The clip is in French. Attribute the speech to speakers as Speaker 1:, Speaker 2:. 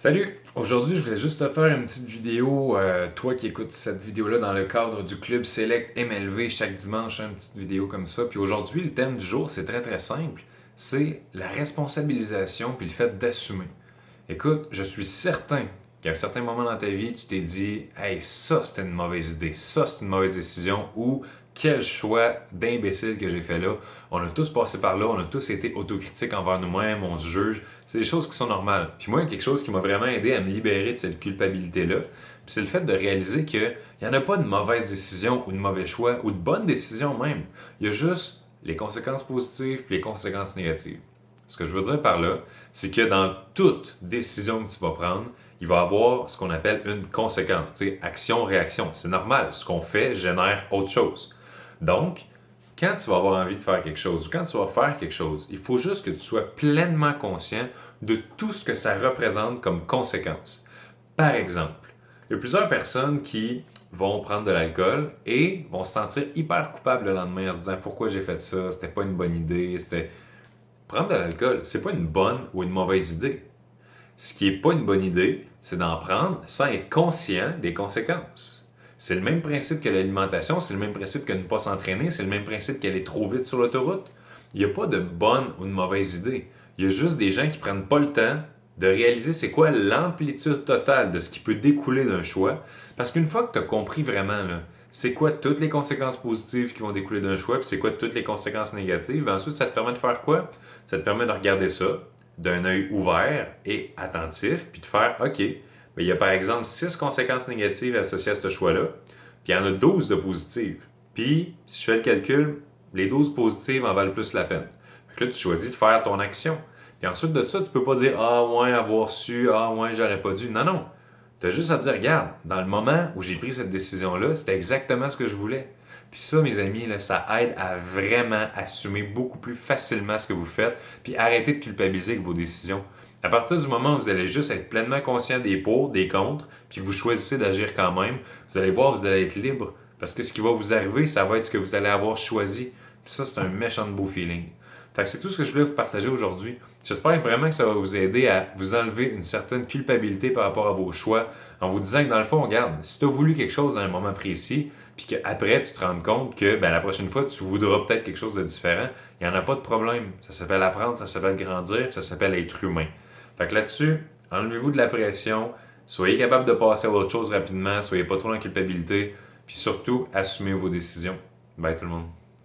Speaker 1: Salut! Aujourd'hui, je voulais juste te faire une petite vidéo, toi qui écoutes cette vidéo-là dans le cadre du club Select MLV chaque dimanche, une petite vidéo comme ça. Puis aujourd'hui, le thème du jour, c'est très très simple, c'est la responsabilisation puis le fait d'assumer. Écoute, je suis certain qu'à un certain moment dans ta vie, tu t'es dit Hey, ça c'était une mauvaise idée, ça c'est une mauvaise décision ou quel choix d'imbécile que j'ai fait là. On a tous passé par là, on a tous été autocritiques envers nous-mêmes, on se juge. C'est des choses qui sont normales. Puis moi, il y a quelque chose qui m'a vraiment aidé à me libérer de cette culpabilité-là. Puis c'est le fait de réaliser qu'il n'y en a pas de mauvaise décision ou de mauvais choix ou de bonne décision même. Il y a juste les conséquences positives et les conséquences négatives. Ce que je veux dire par là, c'est que dans toute décision que tu vas prendre, il va y avoir ce qu'on appelle une conséquence, action-réaction. C'est normal, ce qu'on fait génère autre chose. Donc, quand tu vas avoir envie de faire quelque chose ou quand tu vas faire quelque chose, il faut juste que tu sois pleinement conscient de tout ce que ça représente comme conséquence. Par exemple, il y a plusieurs personnes qui vont prendre de l'alcool et vont se sentir hyper coupables le lendemain en se disant pourquoi j'ai fait ça, c'était pas une bonne idée, c'était prendre de l'alcool, c'est pas une bonne ou une mauvaise idée. Ce qui est pas une bonne idée, c'est d'en prendre sans être conscient des conséquences. C'est le même principe que l'alimentation, c'est le même principe que ne pas s'entraîner, c'est le même principe qu'aller trop vite sur l'autoroute. Il n'y a pas de bonne ou de mauvaise idée. Il y a juste des gens qui prennent pas le temps de réaliser c'est quoi l'amplitude totale de ce qui peut découler d'un choix. Parce qu'une fois que tu as compris vraiment là, c'est quoi toutes les conséquences positives qui vont découler d'un choix, puis c'est quoi toutes les conséquences négatives, ben ensuite ça te permet de faire quoi? Ça te permet de regarder ça d'un œil ouvert et attentif, puis de faire OK, ben, il y a par exemple 6 conséquences négatives associées à ce choix-là, puis il y en a 12 de positives. Puis, si je fais le calcul, les 12 positives en valent plus la peine. Fait que là, tu choisis de faire ton action. Puis ensuite de ça, tu peux pas dire Ah, ouais, avoir su, ah, ouais, j'aurais pas dû. Non, non. Tu as juste à dire Regarde, dans le moment où j'ai pris cette décision-là, c'était exactement ce que je voulais. Puis ça, mes amis, là, ça aide à vraiment assumer beaucoup plus facilement ce que vous faites, puis arrêter de culpabiliser avec vos décisions. À partir du moment où vous allez juste être pleinement conscient des pour, des contre, puis vous choisissez d'agir quand même, vous allez voir, vous allez être libre. Parce que ce qui va vous arriver, ça va être ce que vous allez avoir choisi. Puis ça, c'est un méchant de beau feeling. Fait que c'est tout ce que je voulais vous partager aujourd'hui. J'espère vraiment que ça va vous aider à vous enlever une certaine culpabilité par rapport à vos choix, en vous disant que dans le fond, regarde, si tu as voulu quelque chose à un moment précis, puis qu'après, tu te rends compte que ben, la prochaine fois, tu voudras peut-être quelque chose de différent, il n'y en a pas de problème. Ça s'appelle apprendre, ça s'appelle grandir, ça s'appelle être humain. Fait que là-dessus, enlevez-vous de la pression, soyez capable de passer à autre chose rapidement, soyez pas trop dans la culpabilité, puis surtout, assumez vos décisions. Bye tout le monde.